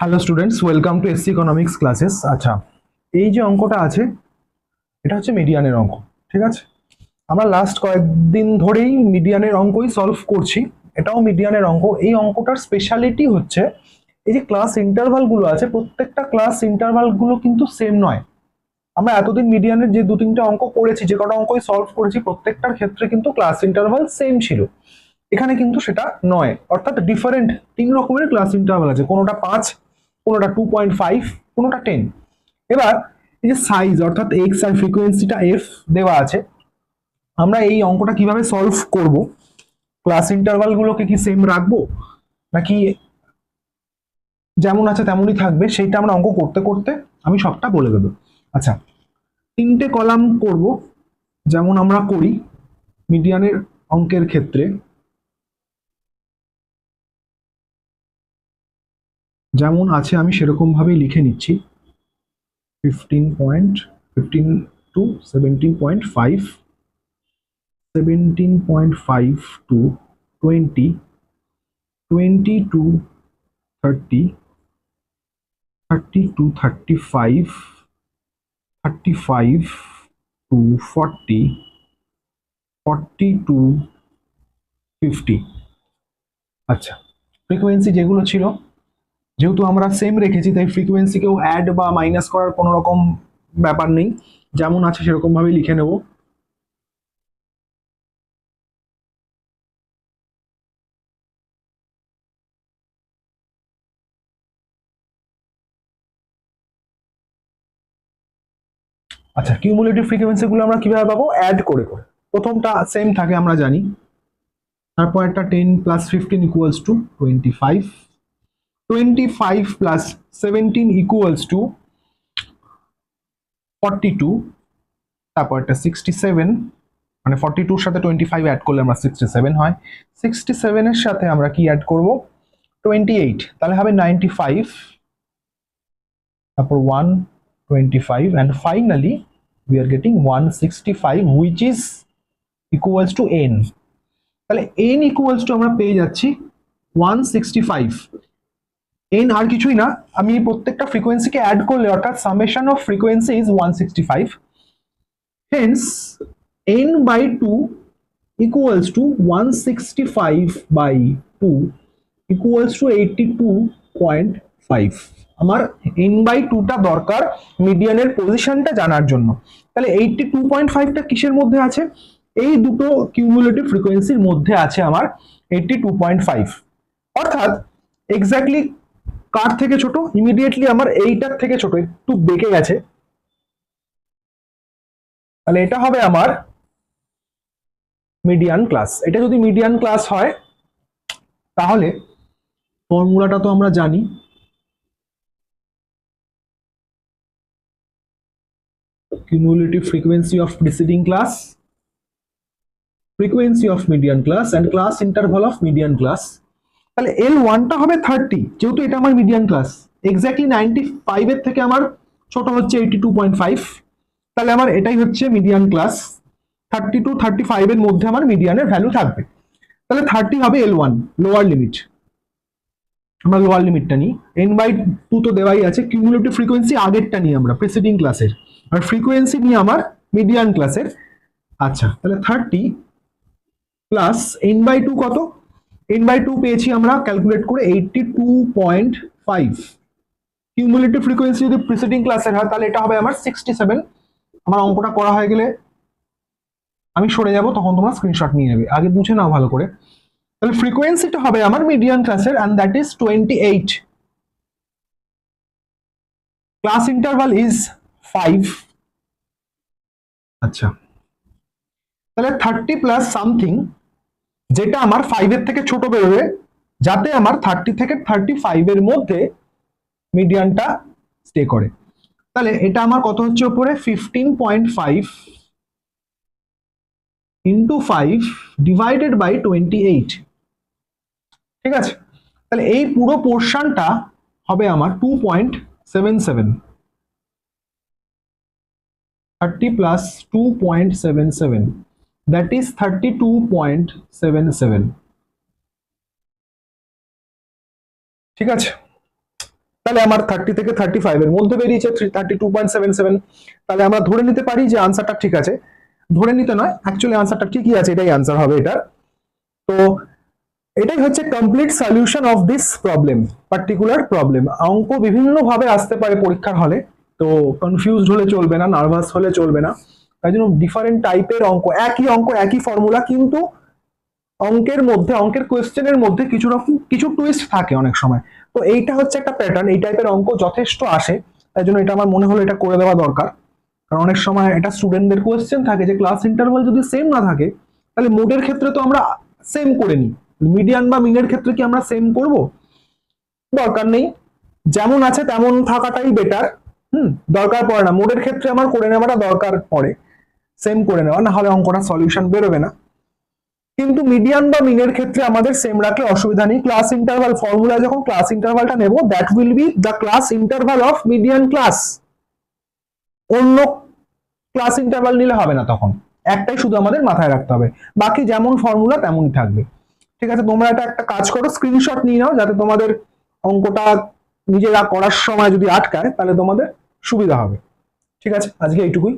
Hello students, welcome to SC economics classes. আচ্ছা, এই যে অঙ্কটা আছে এটা হচ্ছে মিডিয়ানের অঙ্ক। ঠিক আছে, আমরা লাস্ট কয়েকদিন ধরেই মিডিয়ানের অঙ্কই সলভ করছি। এটাও মিডিয়ানের অঙ্ক। এই অঙ্কটার স্পেশালিটি হচ্ছে এই যে ক্লাস ইন্টারভাল গুলো আছে, প্রত্যেকটা ক্লাস ইন্টারভাল গুলো কিন্তু সেম নয়। আমরা এতদিন মিডিয়ানের যে দু তিনটে অঙ্ক করেছি, যে কটা অঙ্কই সলভ করেছি, প্রত্যেকটার ক্ষেত্রে কিন্তু ক্লাস ইন্টারভাল সেম ছিল। এখানে কিন্তু সেটা নয়, অর্থাৎ ডিফারেন্ট তিন রকমের ক্লাস ইন্টারভাল আছে। কোনোটা 5, কোনোটা 2.5, কোনোটা 10। এবার এই যে সাইজ অর্থাৎ এক্স আর ফ্রিকোয়েন্সিটা এফ দেওয়া আছে, আমরা এই অঙ্কটা কিভাবে সলভ করব? ক্লাস ইন্টারভাল গুলোকে কি সেম রাখবো, নাকি যেমন আছে তেমনই থাকবে, সেইটা আমরা অঙ্ক করতে করতে আমি সবটা বলে দেবো। আচ্ছা, তিনটে কলাম করব যেমন আমরা করি মিডিয়ানের অঙ্কের ক্ষেত্রে। যেমন আছে আমি সেরকম ভাবেই লিখে নিচ্ছি। 15 to 17.5, 17.5 to 20, 20 to 30, 30 to 35, 35 to 40, 40 to 50। আচ্ছা, ফ্রিকোয়েন্সি যেগুলো ছিল, যেহেতু আমরা সেম রেখেছি, তাই ফ্রিকোয়েন্সিকেও অ্যাড বা মাইনাস করার কোনো রকম ব্যাপার নেই, যেমন আছে সেরকম ভাবে লিখে নেব। আচ্ছা, কিউমুলেটিভ ফ্রিকোয়েন্সি গুলো আমরা কিভাবে পাবো? অ্যাড করে করে। প্রথমটা সেম থাকে আমরা জানি, তারপর একটা 10 plus 15 equals to 25, 25 plus 17 equals to 42, তারপর একটা 67, মানে 42 এর সাথে 25 অ্যাড করলে আমরা 67 হয়। 67 এর সাথে আমরা কি অ্যাড করব? 28, তাহলে হবে 95, তারপর 125, and finally we are getting 165, which is equals to n। তাহলে n ইকুয়ালস টু আমরা পেয়ে যাচ্ছি 165। n আর কিছুই না, আমি প্রত্যেকটা ফ্রিকোয়েন্সিকে অ্যাড করলে, অর্থাৎ summation of frequency is 165। Hence n by 2 equals to 165 by 2 equals to 82.5। আমার n বাই 2টা দরকার মিডিয়ানের পজিশনটা জানার জন্য। তাহলে 82.5টা কিসের মধ্যে আছে? এই দুটো কিউমুলেটিভ ফ্রিকোয়েন্সির মধ্যে আছে আমার 82.5। অর্থাৎ এক্স্যাক্টলি কার থেকে ছোট? ইমিডিয়েটলি আমার এইটার থেকে ছোট, একটু বেঁকে গেছে। তাহলে এটা হবে আমার মিডিয়ান ক্লাস। এটা যদি মিডিয়ান ক্লাস হয়, তাহলে ফর্মুলাটা তো আমরা জানি, cumulative frequency of preceding class, frequency of median class and class interval of median class। তাহলে L1 টা হবে 30, যেহেতু এটা আমার মিডিয়ান ক্লাস। এক্স্যাক্টলি 95 এর থেকে আমার ছোট হচ্ছে 82.5, তাহলে আমার এটাই হচ্ছে মিডিয়ান ক্লাস। 30 টু 35 এর মধ্যে আমার মিডিয়ানের ভ্যালু থাকবে। তাহলে 30 হবে L1, লোয়ার লিমিট। আমরা লোয়ার লিমিটটা নিই। n/2 তো দেওয়াই আছে। কিউমুলেটিভ ফ্রিকোয়েন্সি আগেরটা নিই আমরা, প্রিসিডিং ক্লাসের, আর ফ্রিকোয়েন্সি নিয়ে আমার মিডিয়ান ক্লাসের। আচ্ছা, তাহলে 30 প্লাস n/2 কত? n/2 পেয়েছি আমরা ক্যালকুলেট করে 82.5। কিউমুলেটিভ ফ্রিকোয়েন্সি যদি প্রিসিডিং ক্লাসের হয়, তাহলে এটা হবে আমার 67। আমার অঙ্কটা করা হয়ে গেলে আমি সরে যাব, তখন তোমরা স্ক্রিনশট নিয়ে নেবে। আগে বুঝে নাও ভালো করে। তাহলে ফ্রিকোয়েন্সিটা হবে আমার মিডিয়ান ক্লাসের, and that is 28। Class interval is 5। আচ্ছা, তাহলে 30 প্লাস সামথিং, যেটা আমার 5 এর থেকে ছোট বেরোবে, যাতে আমার 30 থেকে 35 এর মধ্যে মিডিয়ানটা স্টে করে। তাহলে এটা আমার কত হচ্ছে উপরে? 15.5 ইন্টু 5 ডিভাইডেড বাই 28। ঠিক আছে, তাহলে এই পুরো পোর্শনটা হবে আমার 2.77। 30 plus 2.77, that is 32.77। ঠিক আছে, তাহলে আমার 30 থেকে 35 এর মধ্যে বেরিয়েছে 32.77। তাহলে আমরা ধরে নিতে পারি যে আনসারটা ঠিক আছে। ধরে নিতে নয়, অ্যাকচুয়ালি আনসারটা ঠিকই আছে, এটাই আনসার হবে এটা। তো এটাই হচ্ছে complete solution of this problem, particular problem. অঙ্ক বিভিন্ন ভাবে আসতে পারে পরীক্ষার হলে, তো কনফিউজড হলে চলবে না, নার্ভাস হলে চলবে না। তাই জন্য ডিফারেন্ট টাইপের অঙ্ক, অঙ্ক একই ফর্মুলা, কিন্তু অঙ্কের কোয়েশ্চেনের মধ্যে কিছু রকম কিছু টুইস্ট থাকে অনেক সময়। তো এইটা হচ্ছে একটা প্যাটার্ন, এই টাইপের অঙ্ক যথেষ্ট আসে, তাই জন্য এটা আমার মনে হলো এটা করে দেওয়া দরকার। কারণ অনেক সময় এটা স্টুডেন্টদের কোয়েশ্চেন থাকে যে ক্লাস ইন্টারভাল যদি সেম না থাকে, তাহলে মোডের ক্ষেত্রে তো আমরা সেম করে নিই, মিডিয়ান বা মিনের ক্ষেত্রে কি আমরা সেম করব? দরকার নেই, যেমন আছে তেমন থাকাটাই বেটার। দরকার পড়ে না, মোডের ক্ষেত্রে আমার করে নেওয়াটা দরকার পড়ে, সেম করে নেওয়া, না হলে অঙ্কটা সলিউশন বেরোবে না। কিন্তু মিডিয়ান বা মিনের ক্ষেত্রে আমাদের সেম রাখলে অসুবিধা নেই। ক্লাস ইন্টারভাল ফর্মুলা যখন ক্লাস ইন্টারভালটা নেব, that will be the class interval of median class. অন্য ক্লাস ইন্টারভাল নিলে হবে না, তখন একটাই শুধু আমাদের মাথায় রাখতে হবে, বাকি যেমন ফর্মুলা তেমনই থাকবে। ঠিক আছে, তোমরা এটা একটা কাজ করো, স্ক্রিনশট নিয়ে নাও, যাতে তোমাদের অঙ্কটা নিজেরা করার সময় যদি আটকায় তাহলে তোমাদের সুবিধা হবে। ঠিক আছে, আজকে এইটুকুই।